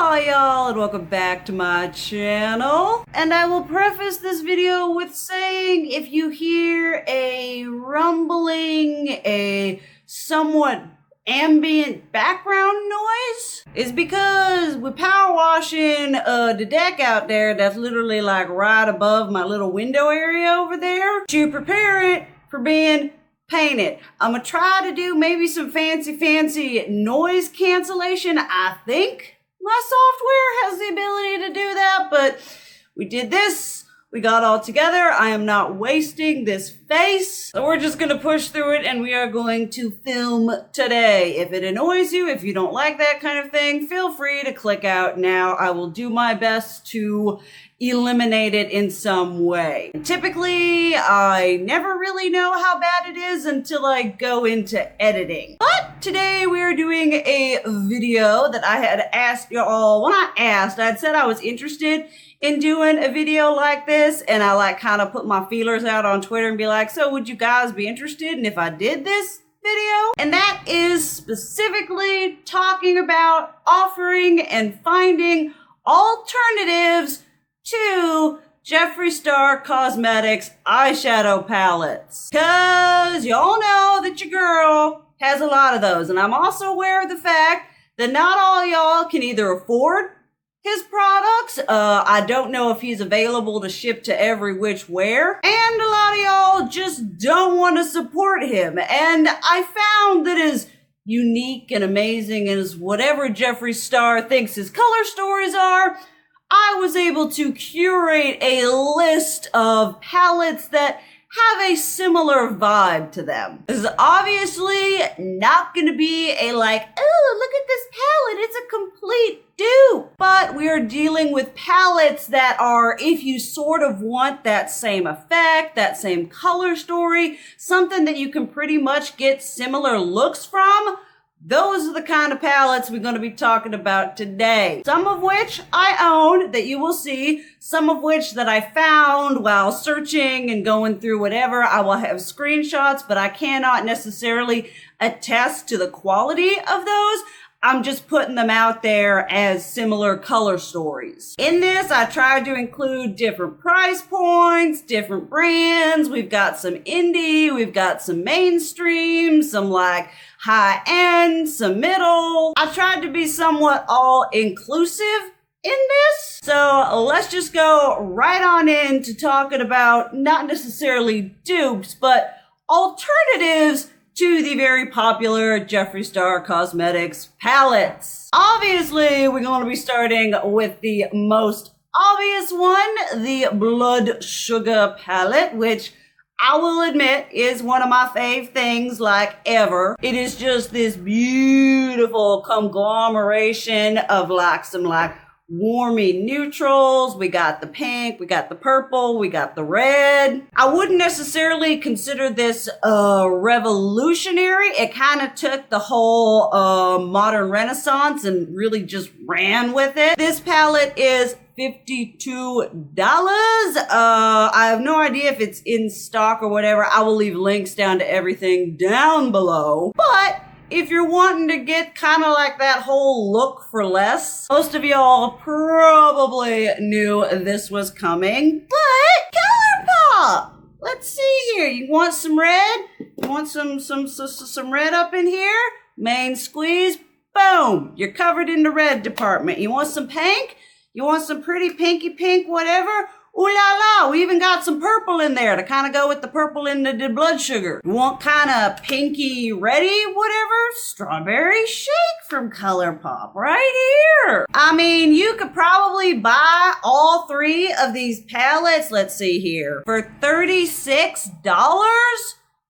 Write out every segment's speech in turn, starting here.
Hi y'all, and welcome back to my channel. And I will preface this video with saying if you hear a rumbling, a somewhat ambient background noise, is because we're power washing the deck out there that's literally like right above my little window area over there to prepare it for being painted. I'm gonna try to do maybe some fancy noise cancellation. I think my software has the ability to do that, but we did this. We got all together. I am not wasting this face. So we're just gonna push through it and we are going to film today. If it annoys you, if you don't like that kind of thing, feel free to click out now. I will do my best to eliminate it in some way. Typically, I never really know how bad it is until I go into editing. But today we are doing a video that I had asked y'all, well not asked, I'd said I was interested in doing a video like this, and I like kind of put my feelers out on Twitter and be like, so would you guys be interested in if I did this video? And that is specifically talking about offering and finding alternatives to Jeffree Star Cosmetics eyeshadow palettes. Cause y'all know that your girl has a lot of those. And I'm also aware of the fact that not all y'all can either afford his products. I don't know if he's available to ship to every which where. And a lot of y'all just don't want to support him. And I found that as unique and amazing as whatever Jeffree Star thinks his color stories are, I was able to curate a list of palettes that have a similar vibe to them. This is obviously not going to be a like, oh, look at this palette, it's a complete dupe. But we are dealing with palettes that are, if you sort of want that same effect, that same color story, something that you can pretty much get similar looks from, those are the kind of palettes we're going to be talking about today. Some of which I own that you will see, some of which that I found while searching and going through whatever. I will have screenshots, but I cannot necessarily attest to the quality of those. I'm just putting them out there as similar color stories. In this, I tried to include different price points, different brands. We've got some indie, we've got some mainstream, some like high end, some middle. I tried to be somewhat all inclusive in this. So let's just go right on into talking about not necessarily dupes, but alternatives to the very popular Jeffree Star Cosmetics palettes. Obviously, we're going to be starting with the most obvious one, the Blood Sugar palette, which I will admit is one of my fave things like ever. It is just this beautiful conglomeration of like some like warmy neutrals. We got the pink, we got the purple, we got the red. I wouldn't necessarily consider this revolutionary. It kind of took the whole modern renaissance and really just ran with it. This palette is $52. I have no idea if it's in stock or whatever. I will leave links down to everything down below. But if you're wanting to get kind of like that whole look for less, most of y'all probably knew this was coming. But Colourpop! Let's see here. You want some red? You want some red up in here? Main squeeze. Boom! You're covered in the red department. You want some pink? You want some pretty pinky pink whatever? Ooh la la, we even got some purple in there to kind of go with the purple in the blood sugar. You want kind of pinky ready whatever? Strawberry shake from Colourpop right here. I mean, you could probably buy all three of these palettes, let's see here, for $36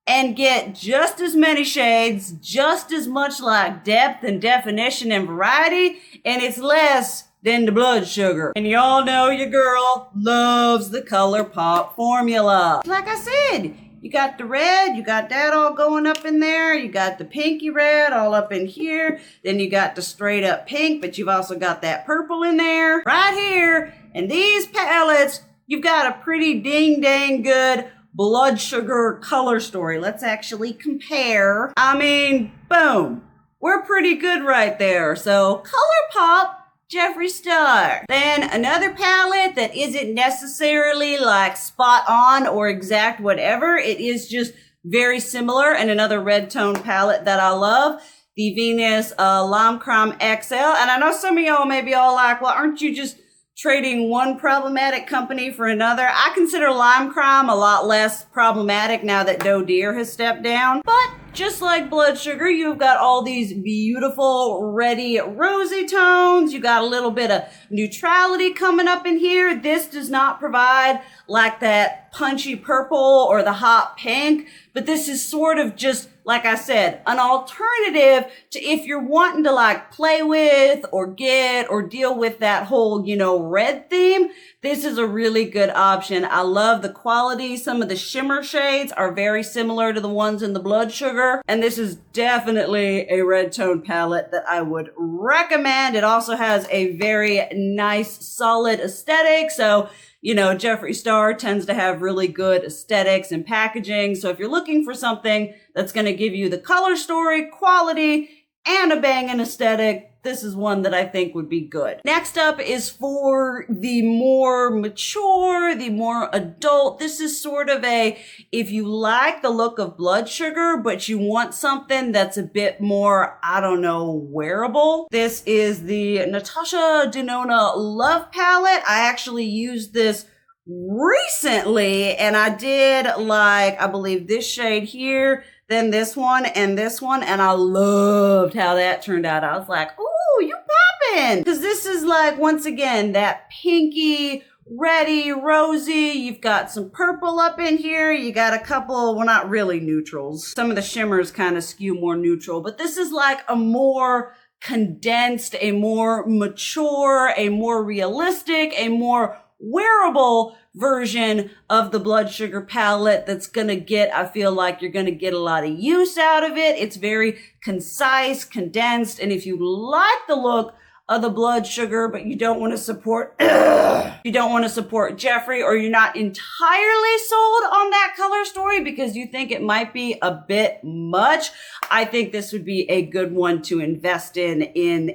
and get just as many shades, just as much like depth and definition and variety, and it's less than the blood sugar. And y'all know your girl loves the Colourpop formula. Like I said, you got the red, you got that all going up in there, you got the pinky red all up in here, then you got the straight up pink, but you've also got that purple in there, right here. And these palettes, you've got a pretty ding dang good blood sugar color story. Let's actually compare. I mean, boom. We're pretty good right there. So Colourpop Jeffree Star. Then another palette that isn't necessarily like spot on or exact whatever. It is just very similar, and another red tone palette that I love. The Venus Lime Crime XL. And I know some of y'all may be all like, well, aren't you just trading one problematic company for another? I consider Lime Crime a lot less problematic now that Doe Deer has stepped down. But just like Blood Sugar, you've got all these beautiful, ready, rosy tones. You got a little bit of neutrality coming up in here. This does not provide like that punchy purple or the hot pink, but this is sort of just, like I said, an alternative to if you're wanting to like play with or get or deal with that whole, you know, red theme. This is a really good option. I love the quality. Some of the shimmer shades are very similar to the ones in the Blood Sugar. And this is definitely a red tone palette that I would recommend. It also has a very nice, solid aesthetic. So, you know, Jeffree Star tends to have really good aesthetics and packaging. So if you're looking for something that's going to give you the color story, quality, and a banging aesthetic, this is one that I think would be good. Next up is for the more mature, the more adult. This is sort of a, if you like the look of Blood Sugar, but you want something that's a bit more, I don't know, wearable. This is the Natasha Denona Love palette. I actually used this recently, and I did like, I believe this shade here, then this one, and I loved how that turned out. I was like, ooh, you poppin'. Because this is like, once again, that pinky, ready, rosy. You've got some purple up in here. You got a couple, well, not really neutrals. Some of the shimmers kind of skew more neutral, but this is like a more condensed, a more mature, a more realistic, a more wearable version of the Blood Sugar palette that's gonna get, I feel like you're gonna get a lot of use out of it. It's very concise, condensed, and if you like the look of the Blood Sugar, but you don't want to support, you don't want to support Jeffree, or you're not entirely sold on that color story because you think it might be a bit much, I think this would be a good one to invest in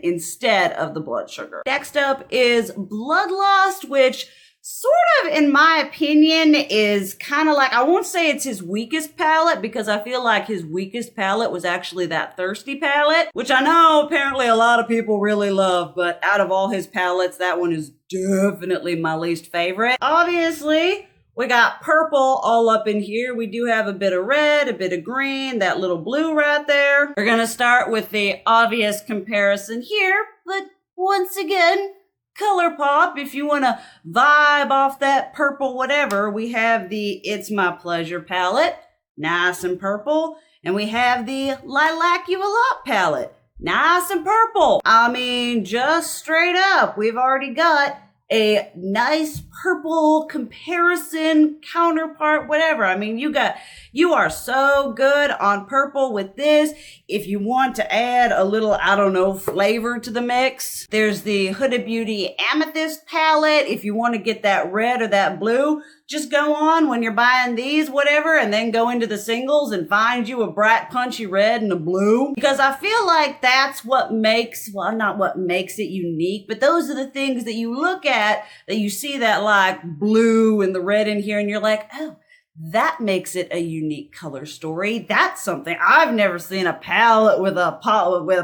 instead of the Blood Sugar. Next up is Bloodlust, which sort of, in my opinion, is kind of like, I won't say it's his weakest palette because I feel like his weakest palette was actually that Thirsty palette, which I know apparently a lot of people really love, but out of all his palettes, that one is definitely my least favorite. Obviously, we got purple all up in here. We do have a bit of red, a bit of green, that little blue right there. We're gonna start with the obvious comparison here, but once again, Colourpop, if you want to vibe off that purple whatever, we have the It's My Pleasure palette, nice and purple, and we have the Lilac You a Lot palette, nice and purple. I mean, just straight up, we've already got a nice purple comparison counterpart, whatever. I mean, you are so good on purple with this. If you want to add a little, I don't know, flavor to the mix, there's the Huda Beauty Amethyst palette. If you want to get that red or that blue, just go on when you're buying these, whatever, and then go into the singles and find you a bright, punchy red and a blue. Because I feel like that's what makes, well, not what makes it unique, but those are the things that you look at, that you see that like blue and the red in here, and you're like, oh, that makes it a unique color story. That's something. I've never seen a palette with a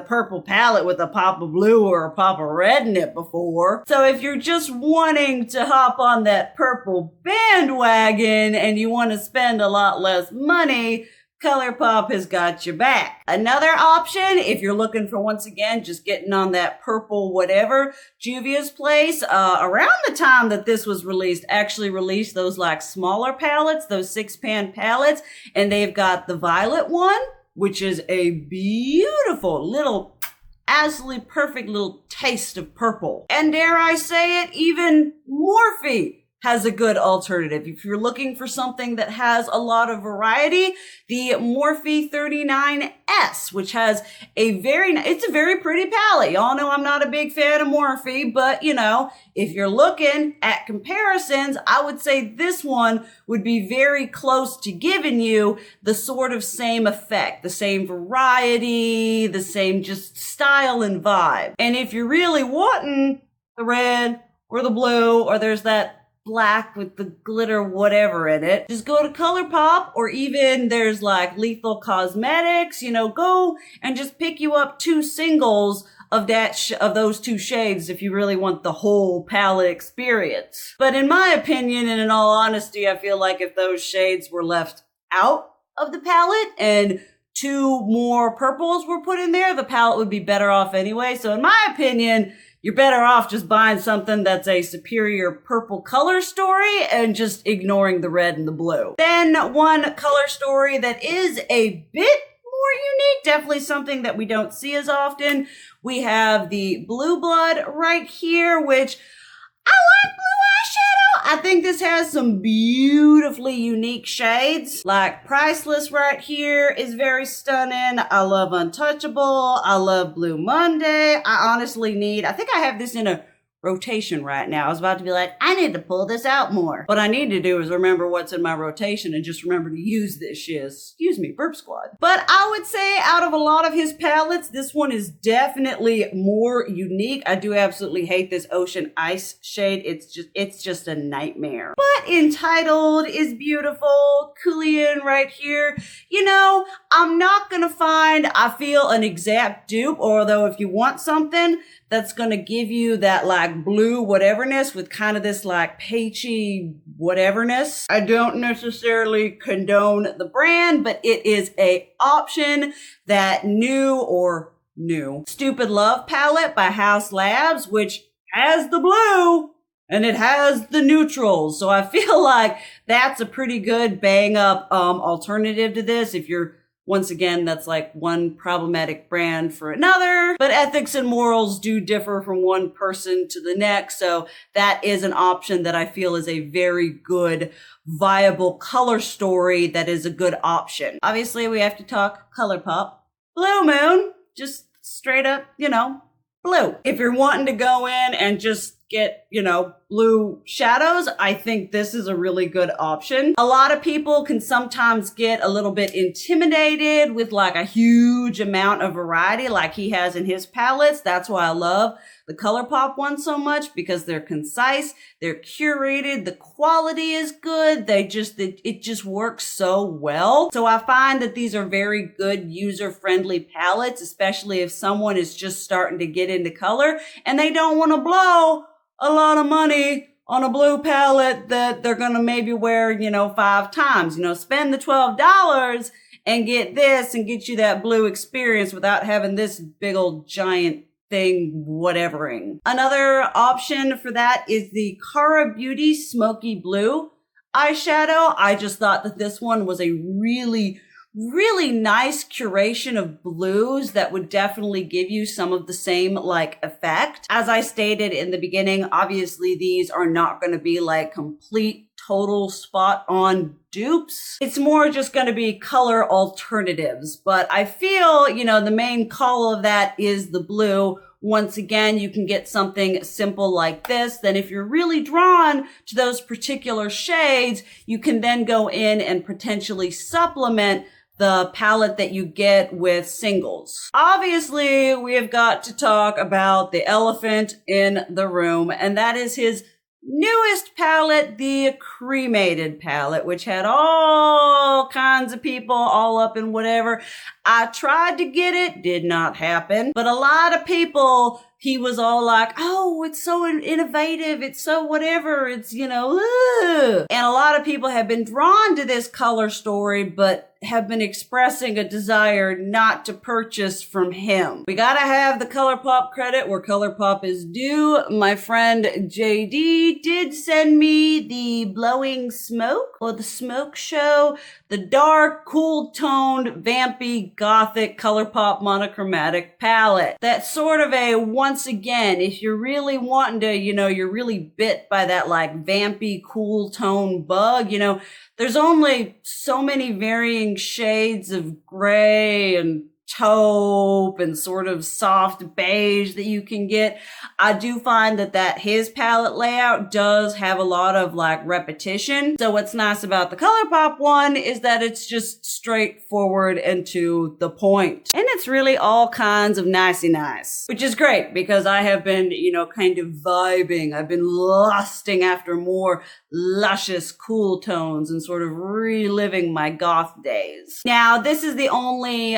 purple palette with a pop of blue or a pop of red in it before. So if you're just wanting to hop on that purple bandwagon and you want to spend a lot less money, Colourpop has got your back. Another option, if you're looking for, once again, just getting on that purple whatever, Juvia's Place, around the time that this was released, actually released those like smaller palettes, those 6-pan palettes, and they've got the violet one, which is a beautiful little, absolutely perfect little taste of purple. And dare I say it, even Morphe has a good alternative. If you're looking for something that has a lot of variety, the Morphe 39S, which has it's a very pretty palette. Y'all know I'm not a big fan of Morphe, but you know, if you're looking at comparisons, I would say this one would be very close to giving you the sort of same effect, the same variety, the same just style and vibe. And if you're really wanting the red or the blue, or there's that black with the glitter whatever in it, just go to Colourpop, or even there's like Lethal Cosmetics, you know, go and just pick you up 2 singles of of those 2 shades if you really want the whole palette experience. But in my opinion, and in all honesty, I feel like if those shades were left out of the palette and 2 more purples were put in there, the palette would be better off anyway. So in my opinion, you're better off just buying something that's a superior purple color story and just ignoring the red and the blue. Then one color story that is a bit more unique, definitely something that we don't see as often. We have the Blue Blood right here, which I like blue eyeshadow. I think this has some beautifully unique shades. Like Priceless right here is very stunning. I love Untouchable. I love Blue Monday. I think I have this in a rotation right now. I was about to be like, I need to pull this out more. What I need to do is remember what's in my rotation and just remember to use this shit. Excuse me, Burp Squad. But I would say out of a lot of his palettes, this one is definitely more unique. I do absolutely hate this Ocean Ice shade. It's just a nightmare. But Entitled is beautiful. Coolian right here. You know, I'm not gonna find, I feel, an exact dupe, although if you want something that's going to give you that like blue whateverness with kind of this like peachy whateverness. I don't necessarily condone the brand, but it is a option. That new Stupid Love palette by Haus Labs, which has the blue and it has the neutrals. So I feel like that's a pretty good bang up alternative to this if you're, once again, that's like one problematic brand for another, but ethics and morals do differ from one person to the next. So that is an option that I feel is a very good, viable color story that is a good option. Obviously, we have to talk Colourpop. Blue Moon, just straight up, you know, blue. If you're wanting to go in and just get, you know, blue shadows, I think this is a really good option. A lot of people can sometimes get a little bit intimidated with like a huge amount of variety like he has in his palettes. That's why I love the Colourpop ones so much, because they're concise, they're curated, the quality is good, it just works so well. So I find that these are very good user-friendly palettes, especially if someone is just starting to get into color and they don't want to blow a lot of money on a blue palette that they're gonna maybe wear, you know, 5 times. You know, spend the $12 and get this and get you that blue experience without having this big old giant thing whatevering. Another option for that is the KAW Beauty Smoky Blue eyeshadow. I just thought that this one was a really nice curation of blues that would definitely give you some of the same like effect. As I stated in the beginning, obviously these are not going to be like complete total spot on dupes. It's more just going to be color alternatives, but I feel, you know, the main call of that is the blue. Once again, you can get something simple like this. Then if you're really drawn to those particular shades, you can then go in and potentially supplement the palette that you get with singles. Obviously, we have got to talk about the elephant in the room, and that is his newest palette, the Cremated palette, which had all kinds of people all up in whatever. I tried to get it, did not happen. But a lot of people, he was all like, oh, it's so innovative, it's so whatever, it's, you know, ugh. And a lot of people have been drawn to this color story, but have been expressing a desire not to purchase from him. We gotta have the Colourpop credit where Colourpop is due. My friend JD did send me the Blowin Smoke, or the Smoke Show, the dark, cool-toned, vampy, gothic Colourpop monochromatic palette. That's sort of a, once again, if you're really wanting to, you're really bit by that like vampy, cool tone bug, there's only so many varying shades of gray and taupe and sort of soft beige that you can get. I do find that his palette layout does have a lot of like repetition. So what's nice about the Colourpop one is that it's just straightforward and to the point. And it's really all kinds of nicey nice, which is great because I have been, kind of vibing. I've been lusting after more luscious cool tones and sort of reliving my goth days. Now, this is the only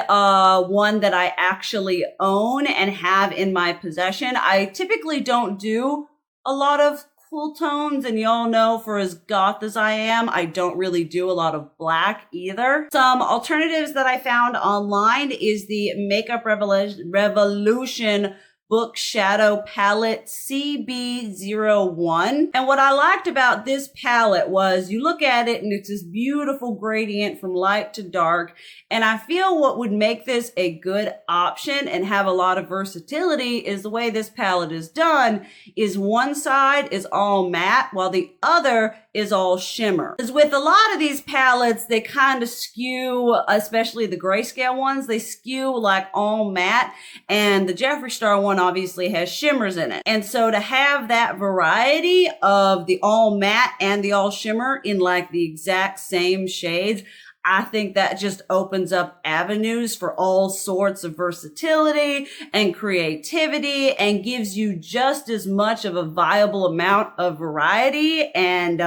one that I actually own and have in my possession. I typically don't do a lot of cool tones, and y'all know for as goth as I am, I don't really do a lot of black either. Some alternatives that I found online is the Makeup Revolution Book Shadow Palette CB01. And what I liked about this palette was you look at it and it's this beautiful gradient from light to dark. And I feel what would make this a good option and have a lot of versatility is the way this palette is done is one side is all matte while the other is all shimmer. Because with a lot of these palettes, they kind of skew, especially the grayscale ones, they skew like all matte, and the Jeffree Star one obviously has shimmers in it. And so to have that variety of the all matte and the all shimmer in like the exact same shades, I think that just opens up avenues for all sorts of versatility and creativity and gives you just as much of a viable amount of variety and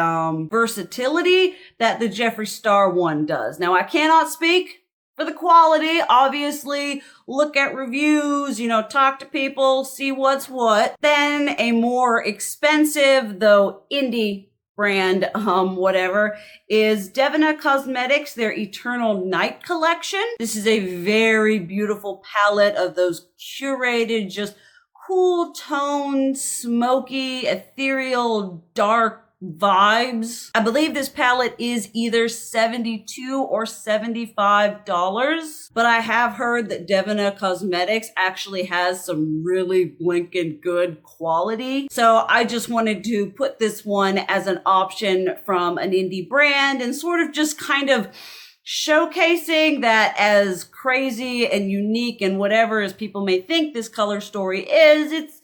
versatility that the Jeffree Star one does. Now, I cannot speak for the quality. Obviously, look at reviews, talk to people, see what's what. Then a more expensive, though indie brand, whatever, is Divina Cosmetics, their Eternal Night collection. This is a very beautiful palette of those curated, just cool toned, smoky, ethereal, dark vibes. I believe this palette is either $72 or $75, but I have heard that Divina Cosmetics actually has some really blinking good quality. So I just wanted to put this one as an option from an indie brand and sort of just kind of showcasing that as crazy and unique and whatever as people may think this color story is,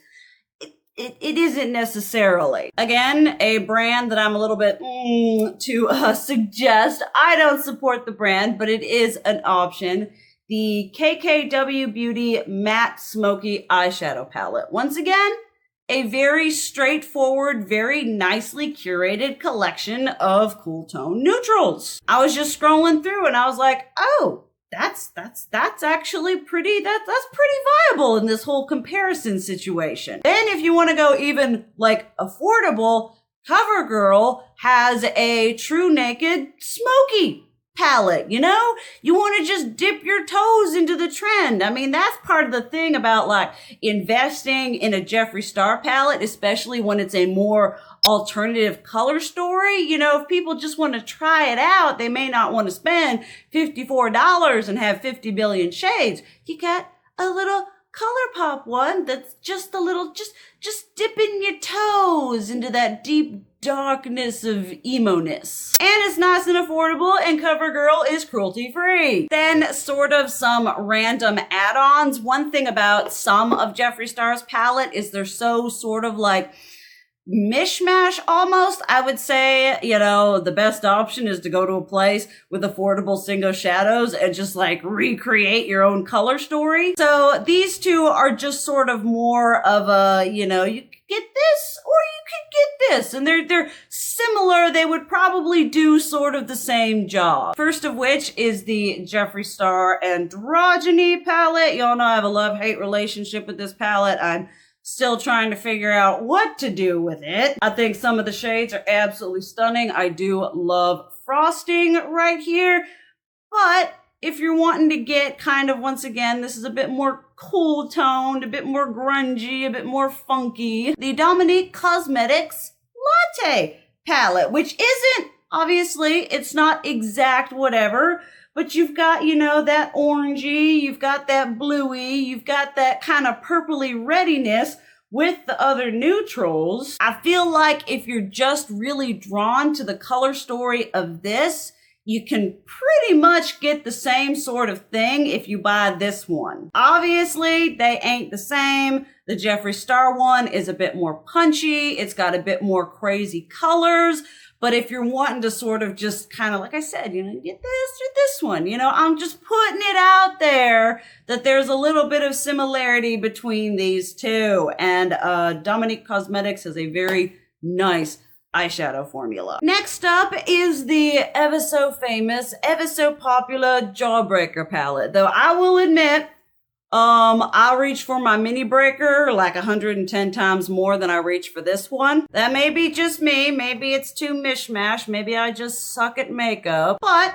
it isn't necessarily. Again, a brand that I'm a little bit to suggest. I don't support the brand, but it is an option. The KKW Beauty Matte Smoky Eyeshadow Palette. Once again, a very straightforward, very nicely curated collection of cool tone neutrals. I was just scrolling through and I was like, oh, that's actually pretty, that's pretty viable in this whole comparison situation. Then if you want to go even like affordable, Covergirl has a true naked smoky palette, you want to just dip your toes into the trend. I mean, that's part of the thing about like investing in a Jeffree Star palette, especially when it's a more alternative color story. If people just want to try it out, they may not want to spend $54 and have 50 billion shades. You got a little Colourpop one that's just a little, just dipping your toes into that deep darkness of emo-ness. And it's nice and affordable, and Covergirl is cruelty-free. Then sort of some random add-ons. One thing about some of Jeffree Star's palette is they're so sort of like mishmash almost. I would say, the best option is to go to a place with affordable single shadows and just like recreate your own color story. So these two are just sort of more of a, you could get this or you could get this. And they're similar. They would probably do sort of the same job. First of which is the Jeffree Star Androgyny palette. Y'all know I have a love-hate relationship with this palette. I'm still trying to figure out what to do with it. I think some of the shades are absolutely stunning. I do love frosting right here, But if you're wanting to get kind of, once again, this is a bit more cool toned, a bit more grungy, a bit more funky, the Dominique Cosmetics Latte palette, which isn't, obviously, it's not exact whatever, but you've got, you know, that orangey, you've got that bluey, you've got that kind of purpley readiness with the other neutrals. I feel like if you're just really drawn to the color story of this, you can pretty much get the same sort of thing if you buy this one. Obviously, they ain't the same. The Jeffree Star one is a bit more punchy. It's got a bit more crazy colors. But if you're wanting to sort of just kind of, like I said, you know, get this or this one, you know, I'm just putting it out there that there's a little bit of similarity between these two. And Dominique Cosmetics has a very nice eyeshadow formula. Next up is the ever so famous, ever so popular Jawbreaker palette. Though I will admit, I'll reach for my mini breaker like 110 times more than I reach for this one. That may be just me. Maybe it's too mishmash. Maybe I just suck at makeup. But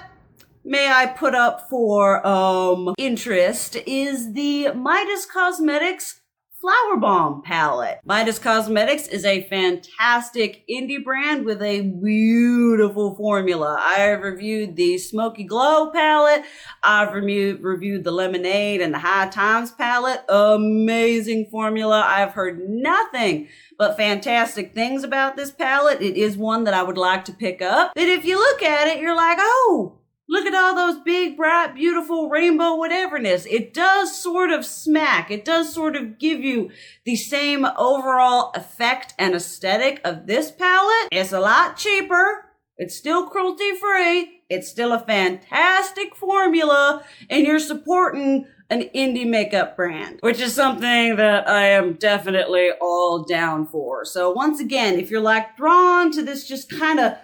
may I put up for interest is the Midas Cosmetics Flower Bomb palette. Midas Cosmetics is a fantastic indie brand with a beautiful formula. I have reviewed the Smoky Glow palette. I've reviewed the Lemonade and the High Times palette. Amazing formula. I've heard nothing but fantastic things about this palette. It is one that I would like to pick up. But if you look at it, you're like, oh, look at all those big, bright, beautiful rainbow whateverness. It does sort of smack. It does sort of give you the same overall effect and aesthetic of this palette. It's a lot cheaper. It's still cruelty-free. It's still a fantastic formula. And you're supporting an indie makeup brand, which is something that I am definitely all down for. So once again, if you're like drawn to this just kind of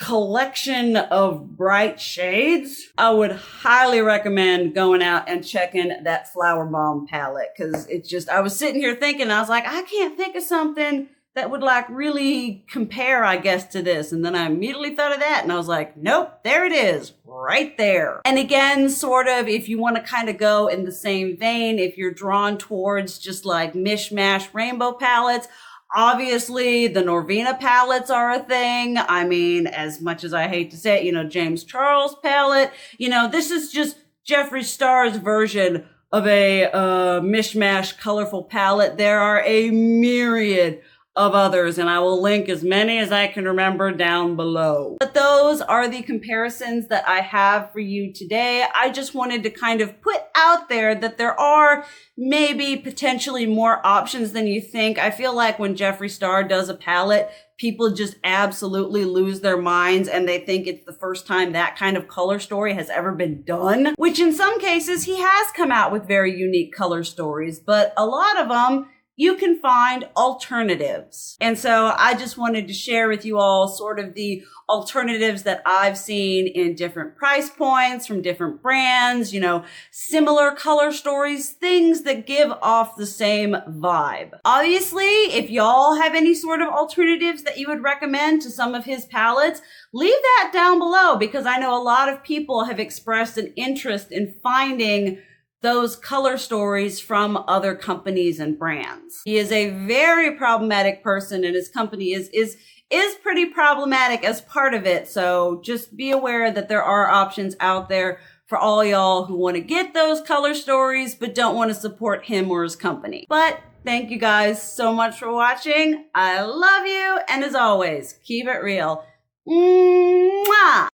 collection of bright shades, I would highly recommend going out and checking that Flower Bomb palette, because it's just, I was sitting here thinking, I was like, I can't think of something that would like really compare, I guess, to this. And then I immediately thought of that and I was like, nope, there it is, right there. And again, sort of, if you want to kind of go in the same vein, if you're drawn towards just like mishmash rainbow palettes, obviously, the Norvina palettes are a thing. I mean, as much as I hate to say it, you know, James Charles palette, you know, this is just Jeffree Star's version of a mishmash colorful palette. There are a myriad of others, and I will link as many as I can remember down below. But those are the comparisons that I have for you today. I just wanted to kind of put out there that there are maybe potentially more options than you think. I feel like when Jeffree Star does a palette, people just absolutely lose their minds and they think it's the first time that kind of color story has ever been done, which in some cases he has come out with very unique color stories, but a lot of them you can find alternatives. And so I just wanted to share with you all sort of the alternatives that I've seen in different price points from different brands, you know, similar color stories, things that give off the same vibe. Obviously, if y'all have any sort of alternatives that you would recommend to some of his palettes, leave that down below, because I know a lot of people have expressed an interest in finding those color stories from other companies and brands. He is a very problematic person, and his company is pretty problematic as part of it. So just be aware that there are options out there for all y'all who want to get those color stories but don't want to support him or his company. But thank you guys so much for watching. I love you, and as always, keep it real. Mwah!